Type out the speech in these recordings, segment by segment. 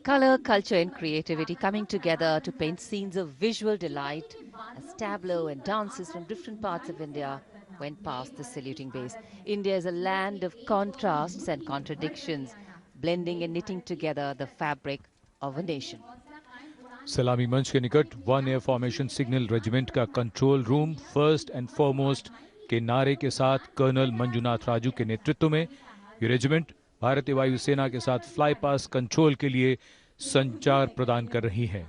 Color, culture and creativity coming together to paint scenes of visual delight as tableau and dances from different parts of India went past the saluting base. India is a land of contrasts and contradictions, blending and knitting together the fabric of a nation. सलामी मंच के निकट one air formation signal regiment का control room first and foremost के नारे के साथ colonel Manjunath Raju के नेतृत्व में ये रेजिमेंट भारतीय वायुसेना के साथ फ्लाई पास कंट्रोल के लिए संचार प्रदान कर रही है.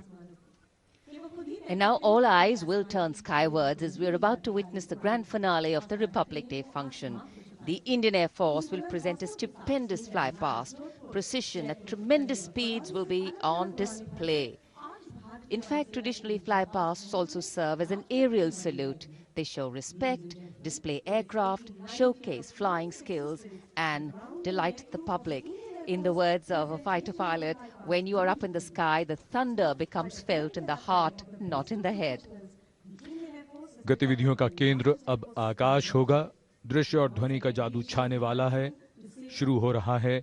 And now all eyes will turn skywards as we are about to witness the grand finale of the Republic Day function. The Indian Air Force will present a stupendous flypast. Precision at tremendous speeds will be on display. In fact, traditionally, flypasts also serve as an aerial salute. They show respect, display aircraft, showcase flying skills, and delight the public. In the words of a fighter pilot, when you are up in the sky, the thunder becomes felt in the heart, not in the head. गतिविधियों का केंद्र अब आकाश होगा. दृश्य और ध्वनि का जादू छाने वाला है. शुरू हो रहा है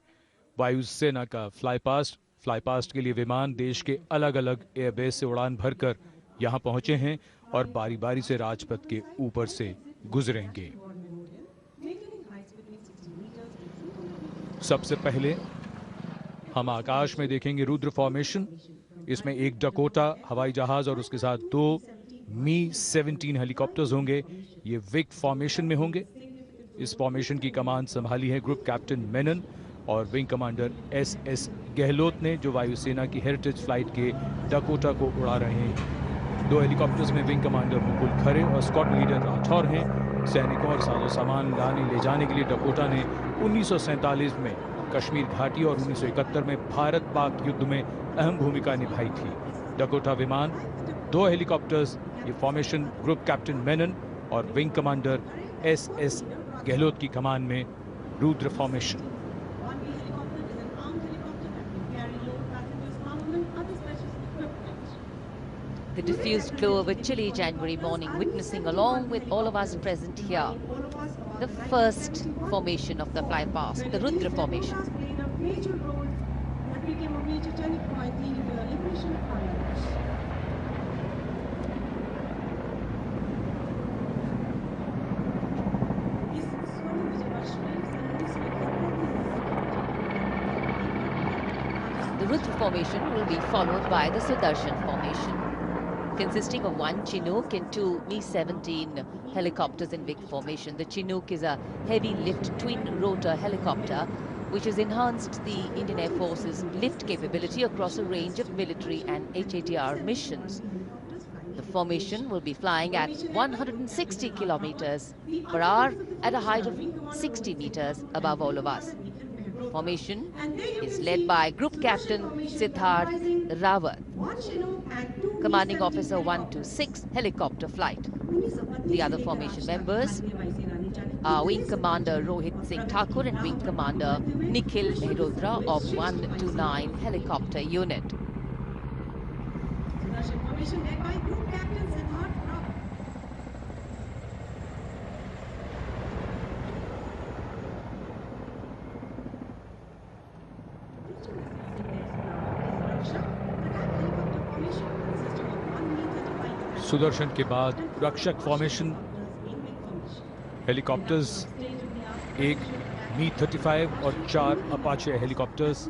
वायुसेना का फ्लाईपास्ट के लिए विमान देश के अलग अलग एयरबेस से उड़ान भरकर यहां पहुंचे हैं और बारी बारी से राजपथ के ऊपर से गुजरेंगे. सबसे पहले हम आकाश में देखेंगे रुद्र फॉर्मेशन. इसमें एक डकोटा हवाई जहाज और उसके साथ 2 मी-17 हेलीकॉप्टर्स होंगे. ये विक फॉर्मेशन में होंगे. इस फॉर्मेशन की कमान संभाली है ग्रुप कैप्टन मेनन और विंग कमांडर एस गहलोत ने, जो वायुसेना की हेरिटेज फ्लाइट के डकोटा को उड़ा रहे हैं. 2 हेलीकॉप्टर्स में विंग कमांडर मुकुल खरे और स्क्वाड लीडर राठौर हैं. सैनिकों और साजो सामान लाने ले जाने के लिए डकोटा ने 1947 में कश्मीर घाटी और 1971 में भारत पाक युद्ध में अहम भूमिका निभाई थी. डकोटा विमान, 2 हेलीकॉप्टर्स, ये फॉर्मेशन ग्रुप कैप्टन मेनन और विंग कमांडर एस गहलोत की कमान में Rudra formation. The diffused glow of a chilly January morning, witnessing along with all of us present here, the first formation of the flypast, the Rudra formation. The Rudra formation will be followed by the Sudarshan formation, consisting of 1 Chinook and 2 Mi-17 helicopters in big formation. The Chinook is a heavy-lift twin-rotor helicopter which has enhanced the Indian Air Force's lift capability across a range of military and HATR missions. The formation will be flying at 160 kilometers per hour at a height of 60 meters above all of us. Formation is led by Group Captain Siddharth Rawat, Commanding Officer 126 Helicopter Flight. The other formation members are Wing Commander Rohit Singh Thakur and Wing Commander Nikhil Mehrotra of 129 Helicopter Unit. Sudarshan के बाद रक्षक formation, helicopters, 1 मी-35 और 4 Apache helicopters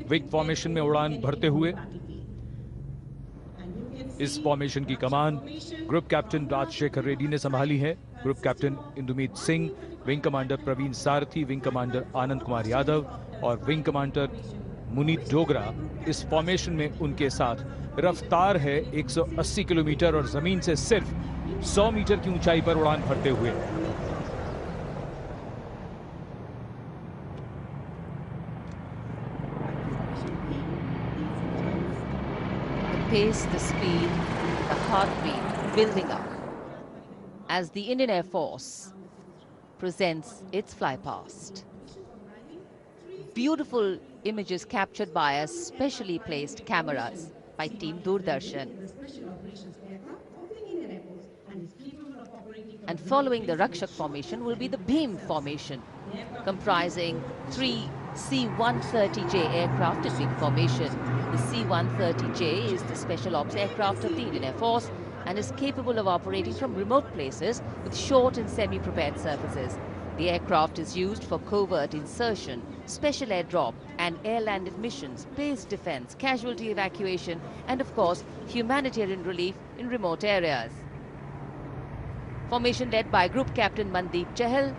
Wick formation में उड़ान भरते हुए. इस formation की कमान ग्रुप कैप्टन राजशेखर रेड्डी ने संभाली है. Group captain Indumeet Singh, wing commander Praveen Sarathi, wing commander Anand Kumar Yadav और विंग कमांडर मुनीत डोगरा इस फॉर्मेशन में उनके साथ. रफ्तार है 180 किलोमीटर और जमीन से सिर्फ 100 मीटर की ऊंचाई पर उड़ान भरते हुए. The pace, the speed, the heartbeat building up as the Indian Air Force presents its flypast. Beautiful images captured by a specially placed cameras by Team Doordarshan. And following the Rakshak formation will be the Bhim formation, comprising 3 C-130J aircraft in wing formation. The C-130J is the special ops aircraft of the Indian Air Force and is capable of operating from remote places with short and semi-prepared surfaces. The aircraft is used for covert insertion, special airdrop and air-landed missions, base defense, casualty evacuation and of course humanitarian relief in remote areas. Formation led by Group Captain Mandeep Chahal,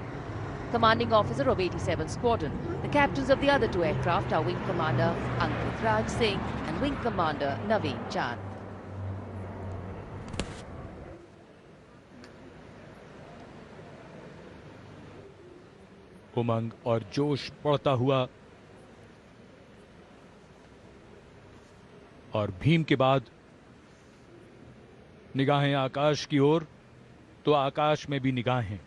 Commanding Officer of 87 Squadron. The captains of the other two aircraft are Wing Commander Ankit Raj Singh and Wing Commander Naveen Chand. उमंग और जोश बढ़ता हुआ और भीम के बाद निगाहें आकाश की ओर, तो आकाश में भी निगाहें।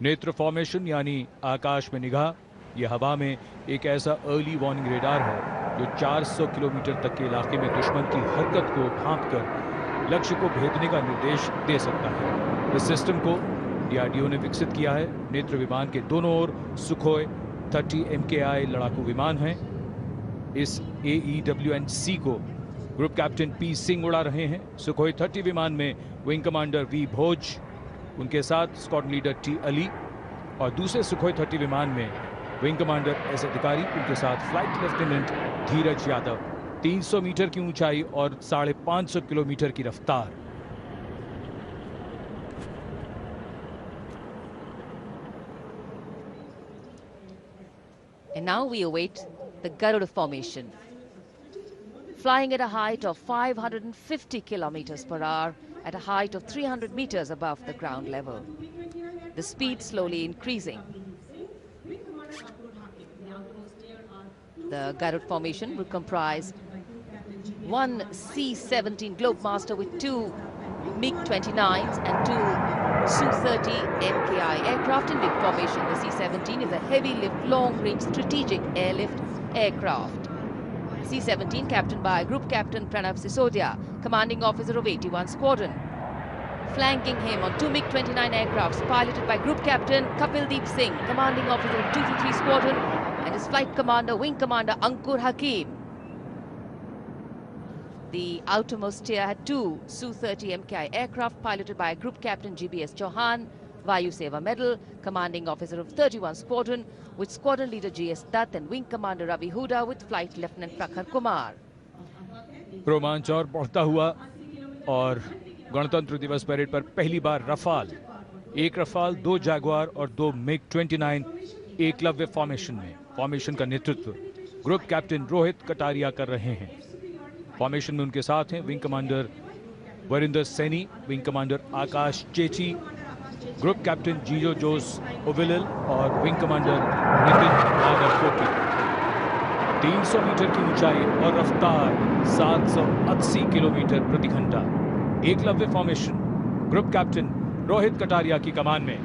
नेत्र फॉर्मेशन यानी आकाश में निगाह, यह हवा में एक ऐसा अर्ली वार्निंग रेडार है जो 400 किलोमीटर तक के इलाके में दुश्मन की हरकत को भांपकर लक्ष्य को भेदने का निर्देश दे सकता है। इस सिस्टम को डीआरडीओ ने विकसित किया है। नेत्र विमान के दोनों ओर सुखोई 30 MKI लड़ाकू विमान हैं। इस AEWN-C को ग्रुप कैप्टन पी सिंह उड़ा रहे हैं। सुखोई 30 विमान में विंग कमांडर वी भोज, उनके साथ स्क्वाड्रन लीडर टी अली, और दूसरे सुखोई 30 विमान में विंग कमांडर एस अधिकारी, उनके साथ फ्लाइट लेफ्टिनेंट धीरज यादव। 300 मीटर की ऊंचाई और 550 किलोमीटर की रफ्तार। And now we await the Garuda formation. Flying at a height of 550 kilometers per hour, at a height of 300 meters above the ground level. The speed slowly increasing. The Garuda formation will comprise one C-17 Globemaster with two MiG-29s and two Su-30 MKI aircraft in wing formation. The C-17 is a heavy-lift, long-range strategic airlift aircraft. C-17 captained by Group Captain Pranav Sisodia, Commanding Officer of 81 Squadron. Flanking him on two MiG-29 aircrafts piloted by Group Captain Kapildeep Singh, Commanding Officer of 223 Squadron, and his Flight Commander, Wing Commander Ankur Hakim. The outermost tier had two Su-30 MKI aircraft piloted by Group Captain GBS Chauhan, Vayu Seva Medal, Commanding Officer of 31 Squadron, with Squadron Leader GS Dutt and Wing Commander Ravi Huda with Flight Lieutenant Prakhar Kumar. रोमांच और बढ़ता हुआ और गणतंत्र दिवस parade पर पहली बार Rafale, एक रफाल, दो जैगुआर और दो MiG-29 एकलव्य फॉर्मेशन में। फॉर्मेशन का नेतृत्व ग्रुप कैप्टन रोहित कटारिया कर रहे हैं। फॉर्मेशन में उनके साथ हैं wing commander Varinder Saini, wing commander Akash Chechi, group captain Jijo Jose Ovilal और wing commander Nitin Nagarkoti. 300 metre की ऊंचाई और रफ्तार 780 किलोमीटर प्रति घंटा। Eklavya formation group captain Rohit Kataria की कमान में।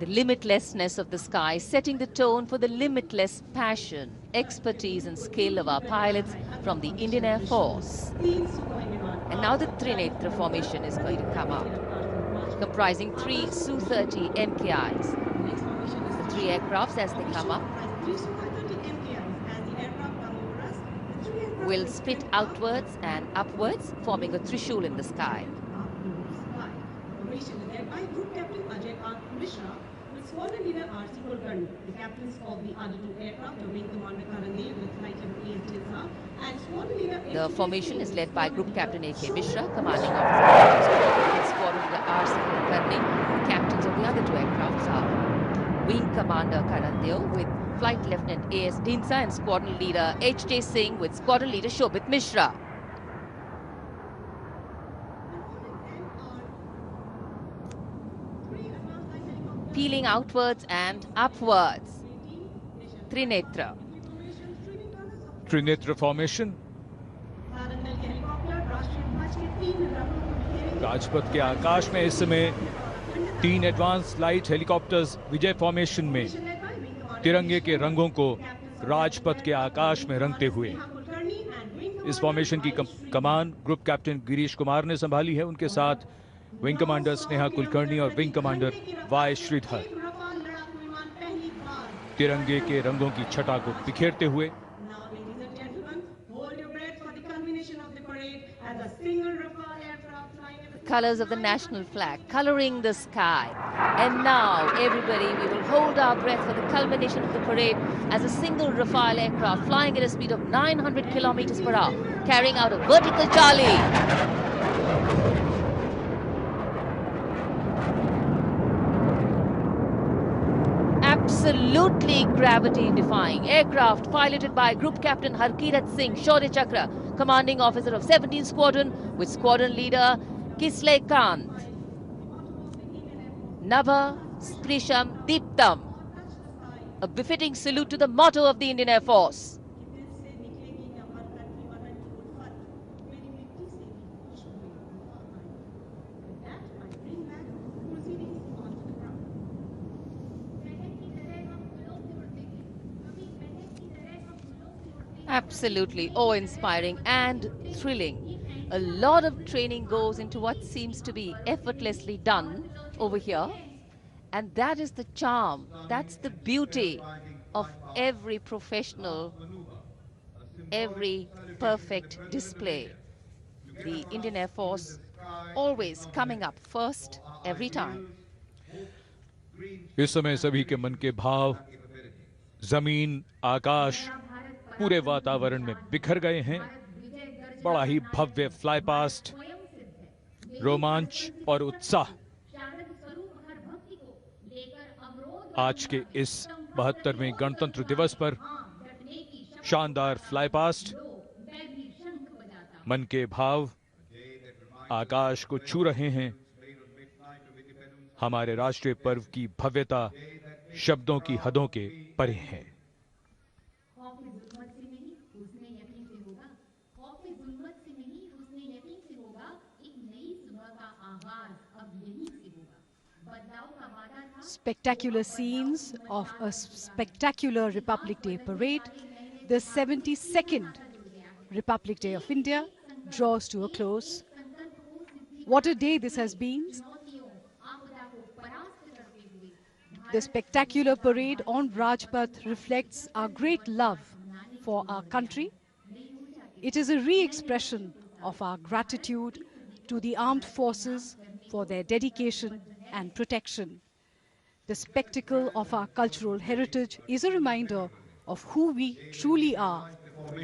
The limitlessness of the sky, setting the tone for the limitless passion, expertise and skill of our pilots from the Indian Air Force. And now the Trinetra formation is going to come up, comprising three Su-30 MKIs. The three aircrafts as they come up will split outwards and upwards, forming a Trishul in the sky. Squadron Leader R.C. Kulkarni, the captains of the other two aircraft, the Wing Commander Karandev with Flight Level and Squadron Leader... The formation is led by Group Captain A.K. Mishra, Commanding Officer of Squadron Leader R.C. Kulkarni. The captains of the other two aircrafts are Wing Commander Karandev with Flight Lieutenant A.S. Dinsa and Squadron Leader H.J. Singh with Squadron Leader Shobit Mishra. Peeling outwards and upwards. Trinetra. Trinetra formation. Rajpath के आकाश में इस समय 3 advance light helicopters विजय formation में तिरंगे के रंगों को राजपथ के आकाश में रंगते हुए। इस फॉर्मेशन की कमान ग्रुप कैप्टन गिरीश कुमार ने संभाली है। उनके साथ विंग कमांडर स्नेहा कुलकर्णी और विंग कमांडर वाई श्रीधर तिरंगे के रंगों की छटा को बिखेरते हुए। Colors of the national flag coloring the sky, and now everybody, we will hold our breath for the culmination of the parade as a single Rafale aircraft flying at a speed of 900 kilometers per hour, carrying out a vertical Charlie. Absolutely gravity-defying aircraft piloted by Group Captain Harkirat Singh Shaurya Chakra, commanding officer of 17th Squadron, with squadron leader Kisle Kant. Nava Skrisham Deeptam, a befitting salute to the motto of the Indian Air Force. Absolutely awe-inspiring and thrilling. A lot of training goes into what seems to be effortlessly done over here. And that is the charm, that's the beauty of every professional, every perfect display. The Indian Air Force always coming up first every time. इस समय सभी के मन के भाव जमीन, आकाश, पूरे वातावरण में बिखर गए हैं। बड़ा ही भव्य फ्लाई पास्ट, रोमांच और उत्साह आज के इस 72वें गणतंत्र दिवस पर। शानदार फ्लाई पास्ट, मन के भाव आकाश को छू रहे हैं। हमारे राष्ट्रीय पर्व की भव्यता शब्दों की हदों के परे है। Spectacular scenes of a spectacular Republic Day parade. The 72nd Republic Day of India draws to a close. What a day this has been. The spectacular parade on Rajpath reflects our great love for our country. It is a re-expression of our gratitude to the armed forces for their dedication and protection. The spectacle of our cultural heritage is a reminder of who we truly are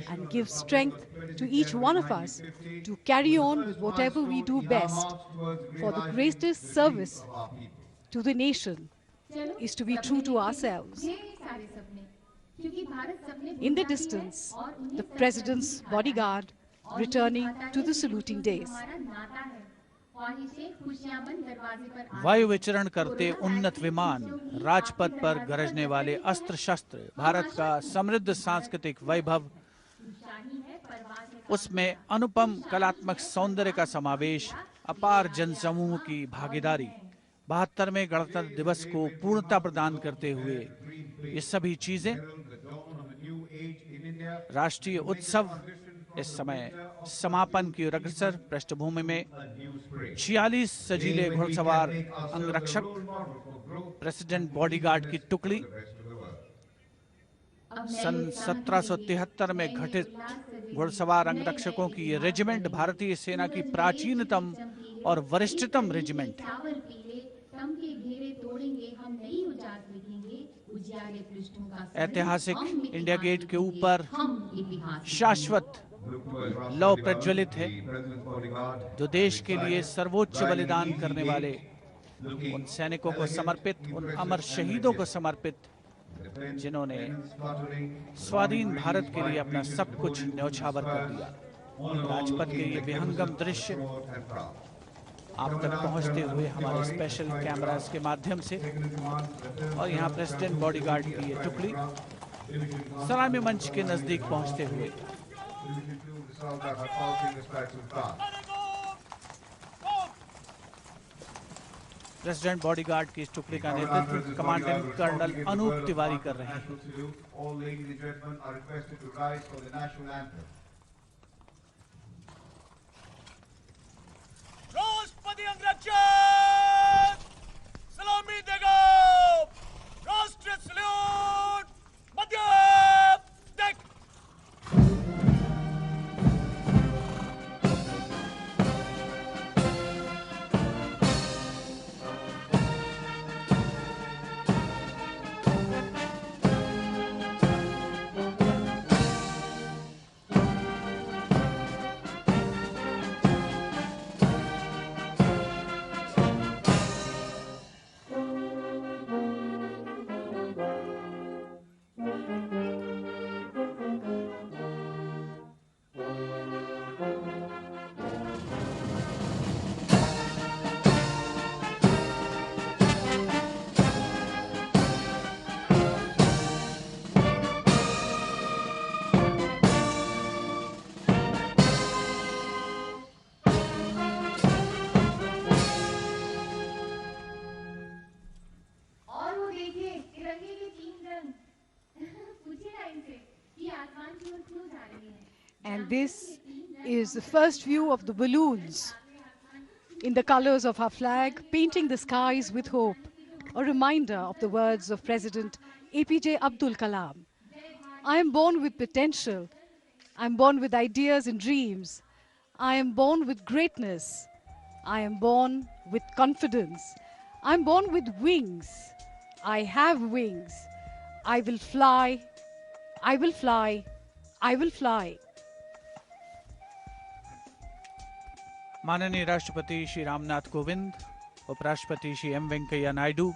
and gives strength to each one of us to carry on with whatever we do best. For the greatest service to the nation is to be true to ourselves. In the distance, the President's bodyguard returning to the saluting days. वायु विचरण करते उन्नत विमान, राजपथ पर गरजने वाले अस्त्र शस्त्र, भारत का समृद्ध सांस्कृतिक वैभव, उसमें अनुपम कलात्मक सौंदर्य का समावेश, अपार जनसमूह की भागीदारी, 72वें गणतंत्र दिवस को पूर्णता प्रदान करते हुए ये सभी चीजें राष्ट्रीय उत्सव इस समय समापन की अग्रसर पृष्ठभूमि में 46 सजीले घुड़सवार अंगरक्षक, प्रेसिडेंट बॉडीगार्ड की टुकड़ी, सन 1773 में घटित घुड़सवार अंगरक्षकों की ये रेजिमेंट भारतीय सेना की प्राचीनतम और वरिष्ठतम रेजिमेंट है। ऐतिहासिक इंडिया गेट के ऊपर शाश्वत लौ प्रज्वलित है, जो देश के लिए सर्वोच्च बलिदान करने वाले उन सैनिकों को समर्पित, उन अमर शहीदों को समर्पित, जिन्होंने स्वाधीन भारत के लिए अपना सब कुछ न्यौछावर कर दिया। राजपथ के ये विहंगम दृश्य आप तक पहुंचते हुए हमारे स्पेशल कैमरास के माध्यम से, और यहाँ प्रेसिडेंट बॉडीगार्ड की ये टुकड़ी सलामी मंच के नजदीक पहुंचते हुए प्रेसिडेंट बॉडीगार्ड की इस टुकड़ी का नेतृत्व कमांडेंट कर्नल अनूप तिवारी कर रहे हैं। And this is the first view of the balloons in the colors of our flag, painting the skies with hope, a reminder of the words of President APJ Abdul Kalam. I am born with potential. I'm born with ideas and dreams. I am born with greatness. I am born with confidence. I'm born with wings. I have wings. I will fly. I will fly. I will fly. माननीय राष्ट्रपति श्री रामनाथ कोविंद, उपराष्ट्रपति Shri M Venkaiah Naidu,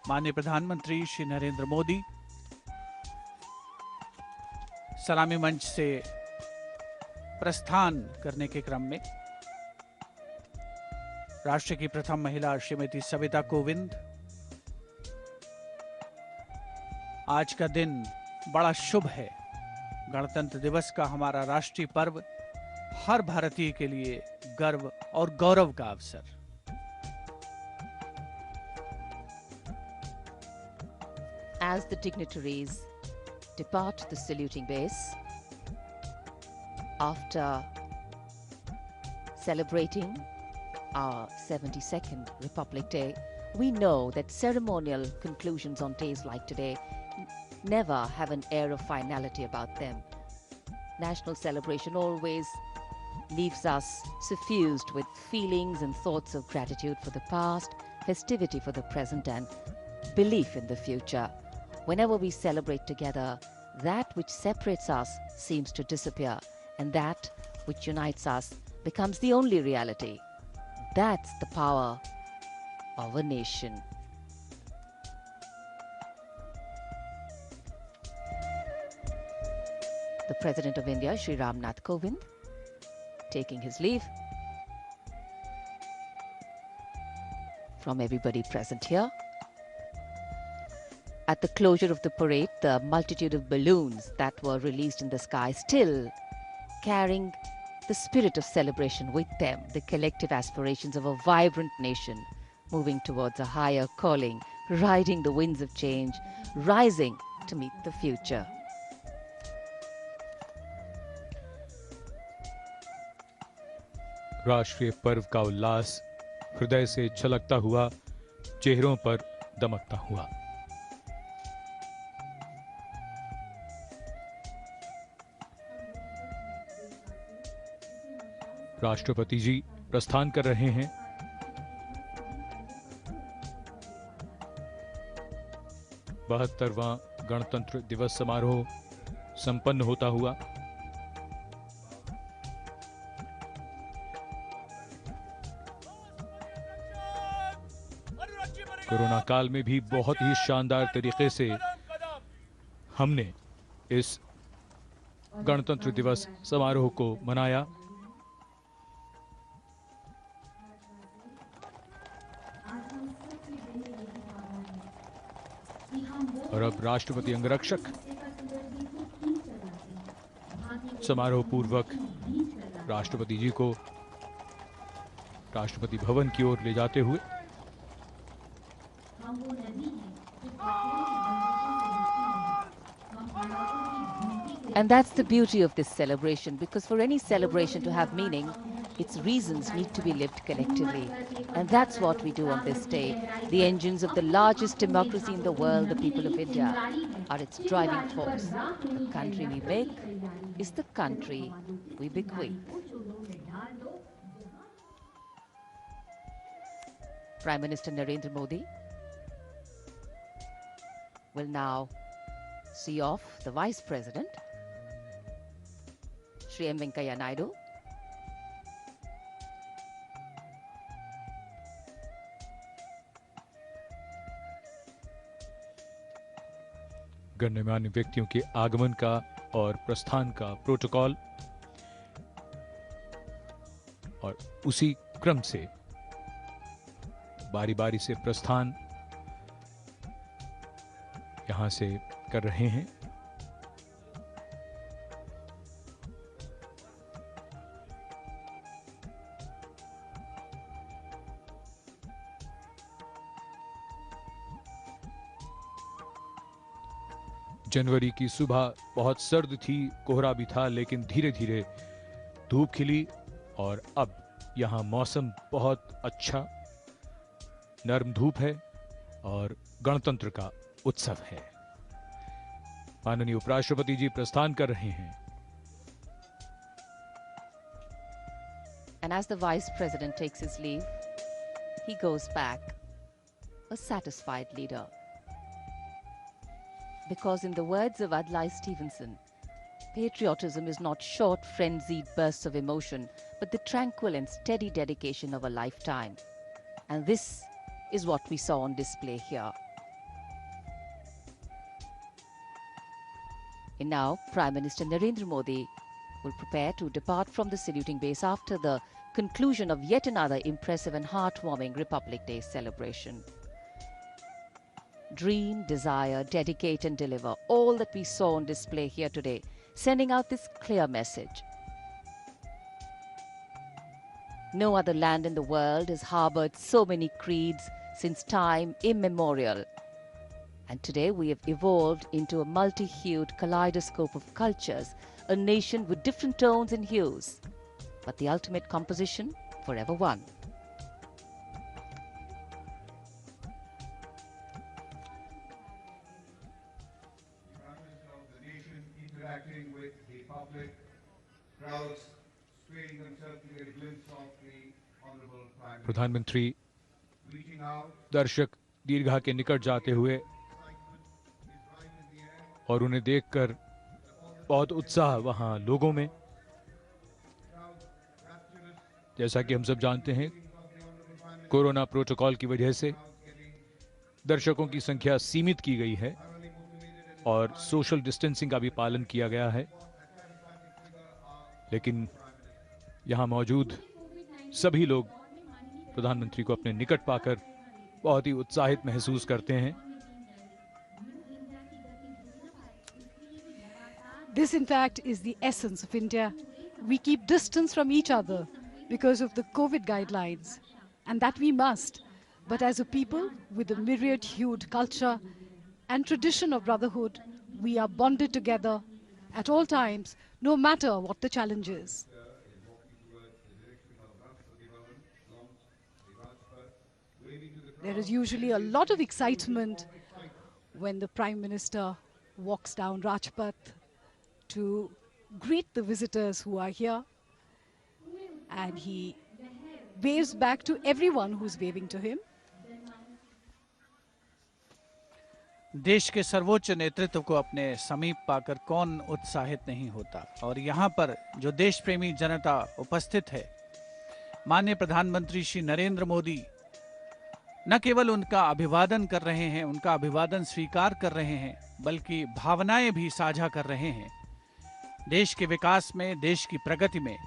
माननीय प्रधानमंत्री श्री नरेंद्र मोदी सलामी मंच से प्रस्थान करने के क्रम में राष्ट्र की प्रथम महिला श्रीमती सविता कोविंद, आज का दिन बड़ा शुभ है। गणतंत्र दिवस का हमारा राष्ट्रीय पर्व हर भारतीय के लिए गर्व और गौरव का अवसर। As the dignitaries depart the saluting base, after celebrating our 72nd Republic Day, we know that ceremonial conclusions on days like today never have an air of finality about them. National celebration always leaves us suffused with feelings and thoughts of gratitude for the past, festivity for the present, and belief in the future. Whenever we celebrate together, that which separates us seems to disappear, and that which unites us becomes the only reality. That's the power of a nation. The President of India, Shri Ramnath Kovind, taking his leave from everybody present here. At the closure of the parade, the multitude of balloons that were released in the sky still carrying the spirit of celebration with them, the collective aspirations of a vibrant nation moving towards a higher calling, riding the winds of change, rising to meet the future. राष्ट्रीय पर्व का उल्लास हृदय से छलकता हुआ, चेहरों पर दमकता हुआ। राष्ट्रपति जी प्रस्थान कर रहे हैं। बहत्तरवां गणतंत्र दिवस समारोह संपन्न होता हुआ कोरोना काल में भी बहुत ही शानदार तरीके से हमने इस गणतंत्र दिवस समारोह को मनाया। और अब राष्ट्रपति अंगरक्षक समारोह पूर्वक राष्ट्रपति जी को राष्ट्रपति भवन की ओर ले जाते हुए And that's the beauty of this celebration, because for any celebration to have meaning, its reasons need to be lived collectively. And that's what we do on this day. The engines of the largest democracy in the world, the people of India, are its driving force. The country we make is the country we bequeath. Prime Minister Narendra Modi will now see off the Vice President, Shri M. Venkaiah Naidu. गणमान्य व्यक्तियों के आगमन का और प्रस्थान का protocol, और उसी क्रम से बारी बारी से प्रस्थान यहां से कर रहे हैं। जनवरी की सुबह बहुत सर्द थी, कोहरा भी था, लेकिन धीरे धीरे धूप खिली और अब यहाँ मौसम बहुत अच्छा, नर्म धूप है और गणतंत्र का उत्सव है। माननीय उपराष्ट्रपति जी प्रस्थान कर रहे हैं। And as the Vice President takes his leave, he goes back a satisfied leader. Because in the words of Adlai Stevenson, patriotism is not short, frenzied bursts of emotion, but the tranquil and steady dedication of a lifetime. And this is what we saw on display here. And now, Prime Minister Narendra Modi will prepare to depart from the saluting base after the conclusion of yet another impressive and heartwarming Republic Day celebration. Dream, desire, dedicate and deliver, all that we saw on display here today, sending out this clear message. No other land in the world has harbored so many creeds since time immemorial. And today we have evolved into a multi-hued kaleidoscope of cultures, a nation with different tones and hues, but the ultimate composition forever one. Interacting with the public, crowds swaying themselves to get a glimpse of the Honorable Prime Minister. प्रधानमंत्री Reaching out, दर्शक दीर्घा के निकट जाते हुए और उन्हें देखकर बहुत उत्साह वहां लोगों में। जैसा कि हम सब जानते हैं, कोरोना प्रोटोकॉल की वजह से दर्शकों की संख्या सीमित की गई है और सोशल डिस्टेंसिंग का भी पालन किया गया है, लेकिन यहां मौजूद सभी लोग प्रधानमंत्री को अपने निकट पाकर बहुत ही उत्साहित महसूस करते हैं। This, in fact, is the essence of India. We keep distance from each other because of the COVID guidelines, and that we must. But as a people with a myriad-hued culture and tradition of brotherhood, we are bonded together at all times, no matter what the challenge is. There is usually a lot of excitement when the Prime Minister walks down Rajpath to greet the visitors who are here, and he waves back to everyone who's waving to him. देश के सर्वोच्च नेतृत्व को अपने समीप पाकर कौन उत्साहित नहीं होता। और यहाँ पर जो देश प्रेमी जनता उपस्थित है, माननीय प्रधानमंत्री श्री नरेंद्र मोदी न केवल उनका अभिवादन कर रहे हैं, उनका अभिवादन स्वीकार कर रहे हैं, बल्कि भावनाएं भी साझा कर रहे हैं। देश के विकास में, देश की प्रगति में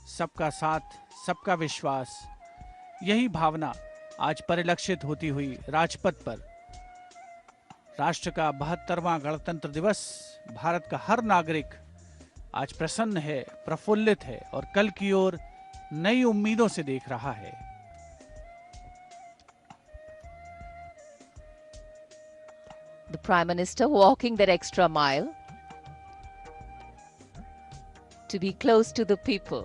सबका साथ, सबका विश्वास, यही भावना आज परिलक्षित होती हुई राजपथ पर। राष्ट्र का 72वां गणतंत्र दिवस, भारत का हर नागरिक आज प्रसन्न है, प्रफुल्लित है और कल की ओर नई उम्मीदों से देख रहा है। The Prime Minister walking that extra mile to be close to the people,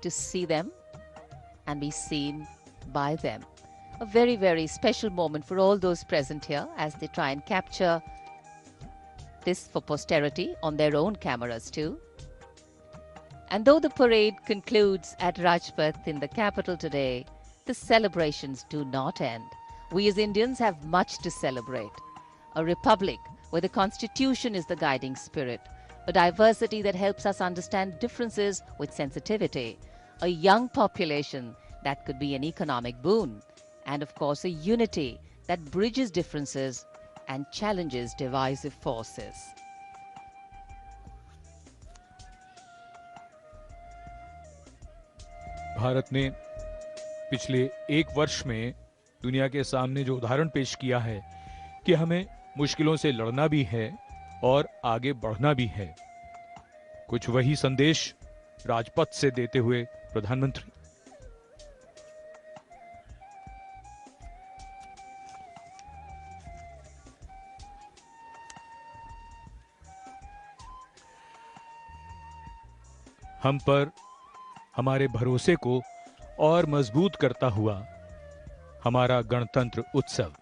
to see them and be seen by them. A very, very special moment for all those present here as they try and capture this for posterity on their own cameras too. And though the parade concludes at Rajpath in the capital today, the celebrations do not end. We as Indians have much to celebrate. A republic where the constitution is the guiding spirit, a diversity that helps us understand differences with sensitivity, a young population that could be an economic boon, and of course a unity that bridges differences and challenges divisive forces. Bharat ने पिछले एक वर्ष में दुनिया के सामने जो उदाहरण पेश किया है कि हमें मुश्किलों से लड़ना भी है और आगे बढ़ना भी है, कुछ वही संदेश राजपथ से देते हुए प्रधानमंत्री। हम पर हमारे भरोसे को और मजबूत करता हुआ हमारा गणतंत्र उत्सव।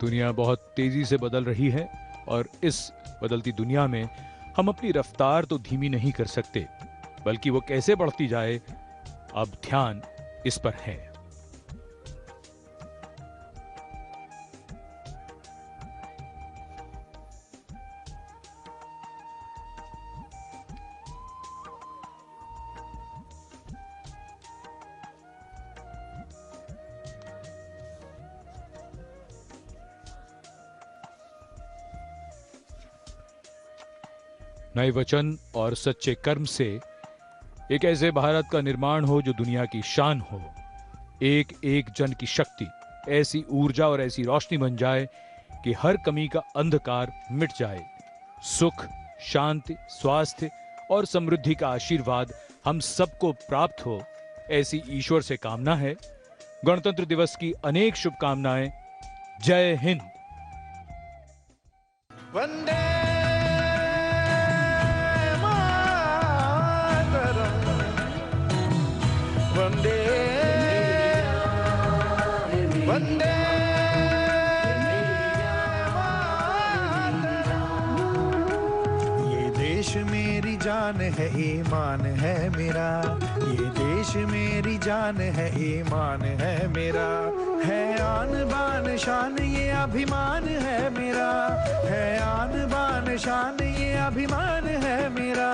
दुनिया बहुत तेजी से बदल रही है और इस बदलती दुनिया में हम अपनी रफ्तार तो धीमी नहीं कर सकते, बल्कि वो कैसे बढ़ती जाए, अब ध्यान इस पर है। नए वचन और सच्चे कर्म से एक ऐसे भारत का निर्माण हो जो दुनिया की शान हो। एक एक जन की शक्ति ऐसी ऊर्जा और ऐसी रोशनी बन जाए कि हर कमी का अंधकार मिट जाए। सुख, शांति, स्वास्थ्य और समृद्धि का आशीर्वाद हम सबको प्राप्त हो, ऐसी ईश्वर से कामना है। गणतंत्र दिवस की अनेक शुभकामनाएं। जय हिंद। वंदे वंदे वंदे ये देश मेरी जान है, ईमान है मेरा। ये देश मेरी जान है, ईमान है मेरा। है आन बान शान ये अभिमान है मेरा। है आन बान शान ये अभिमान है मेरा।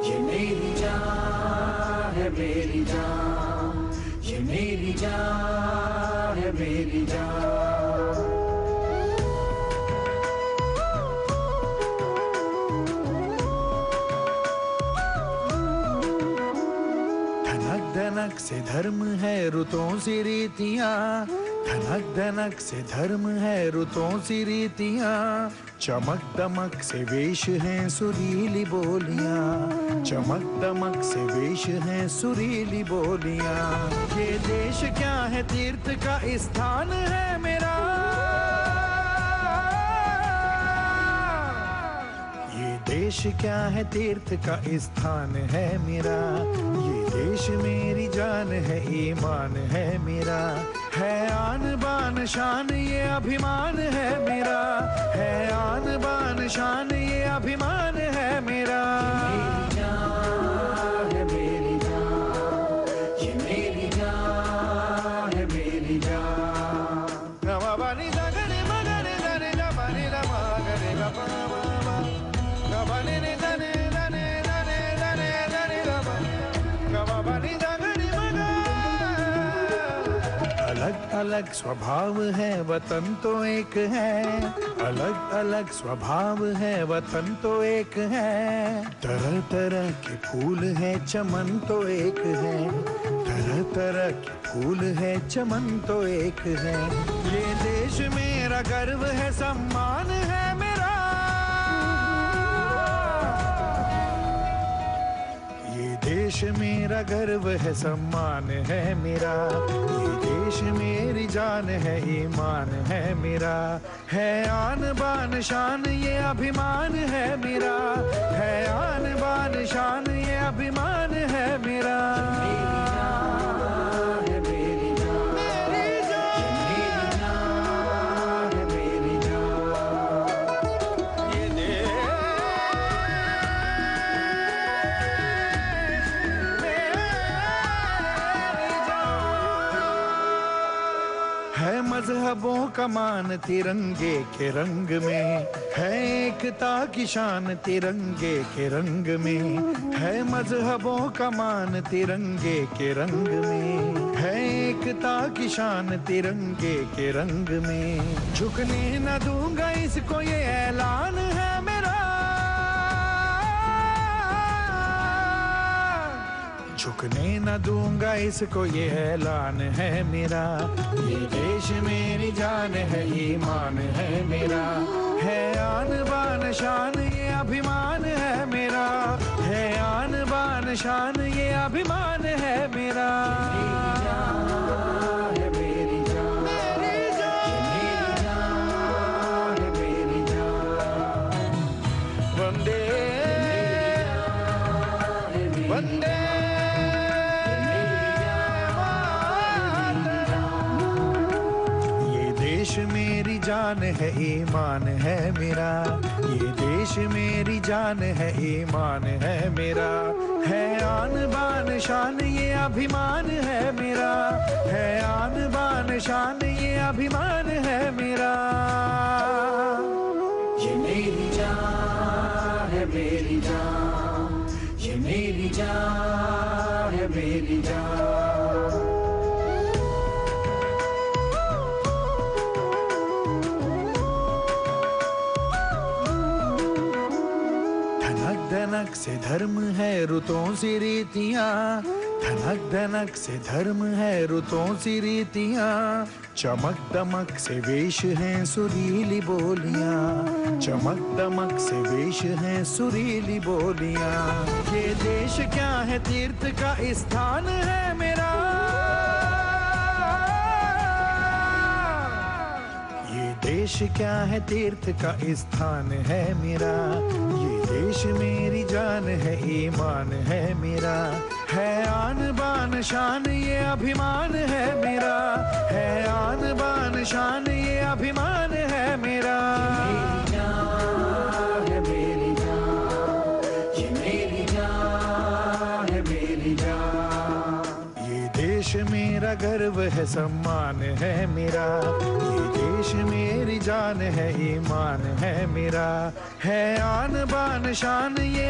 ये मेरी जान है, मेरी जान। ये मेरी जान है, मेरी जान। धनक धनक से धर्म है, रुतों सी रीतियां। धनक धनक से धर्म है, रुतों सी रीतियां। चमक दमक से वेश हैं सुरीली बोलियां। चमक दमक से वेश हैं सुरीली बोलियां। ये देश क्या है, तीर्थ का स्थान है मेरा। ये देश क्या है, तीर्थ का स्थान है मेरा। ये देश मेरी जान है, ईमान है मेरा। है आन बान शान ये अभिमान है मेरा। है आन बान शान ये अभिमान है मेरा। मेरी जान है, मेरी जान। ये मेरी जान है, मेरी जान। गमा बानी दगने मगने दने दबानी दमा गरे गपा मामा। गबानी ने दने दने दने दने दने दबा। गमा बानी दगने मगा। अलग अलग स्वभाव है, वतन तो एक है। अलग अलग स्वभाव है, वतन तो एक है। तरह तरह के फूल है, चमन तो एक है। तरह तरह के फूल है, चमन तो एक है। ये देश मेरा गर्व है, सम्मान है मेरा। ये देश मेरा गर्व है, सम्मान है मेरा। ये देश मेरी जान है, ईमान है मेरा। है आन बान शान ये अभिमान है मेरा। है आन बान शान ये अभिमान है मेरा। मेरी जान है, मेरी जान। मेरी जान है, मेरी जान। ये देश है मजहबों का मान तिरंगे के रंग में। है एकता की शान तिरंगे के रंग में। है मजहबों का मान तिरंगे के रंग में। है एकता की शान तिरंगे के रंग में। झुकने न दूंगा इसको ये ऐलान है मेरा। झुकने न दूंगा इसको, ये ऐलान है मेरा। ये देश मेरी जान है, ईमान है मेरा। है आन बान शान ये अभिमान है मेरा। है आन बान शान ये अभिमान है मेरा। वंदे वंदे ये देश मेरी जान है, ईमान है मेरा। ये देश मेरी जान है, ईमान है मेरा। है आन बान शान ये अभिमान है मेरा। है आन बान शान ये अभिमान है मेरा। ये मेरी जान है, मेरी जान। ये मेरी जान है, मेरी जान। धनक धनक से धर्म है, रुतों सी रीतियां। धनक धनक से धर्म है, रुतों सी रीतियां। चमक दमक से वेश हैं, सुरीली बोलियां। चमक दमक से वेश हैं, सुरीली बोलियां। ये देश क्या है, तीर्थ का स्थान है मेरा। ये देश क्या है, तीर्थ का स्थान है मेरा। ये देश मेरी जान है, ईमान है मेरा। है आन बान शान ये अभिमान है मेरा। है आन बान शान ये अभिमान है मेरा। मेरी जान है, मेरी जान। ये मेरी जान है, मेरी जान। ये देश मेरा गर्व है, सम्मान है मेरा। ये देश मेरी जान है, ईमान है मेरा। है आन बान शान ये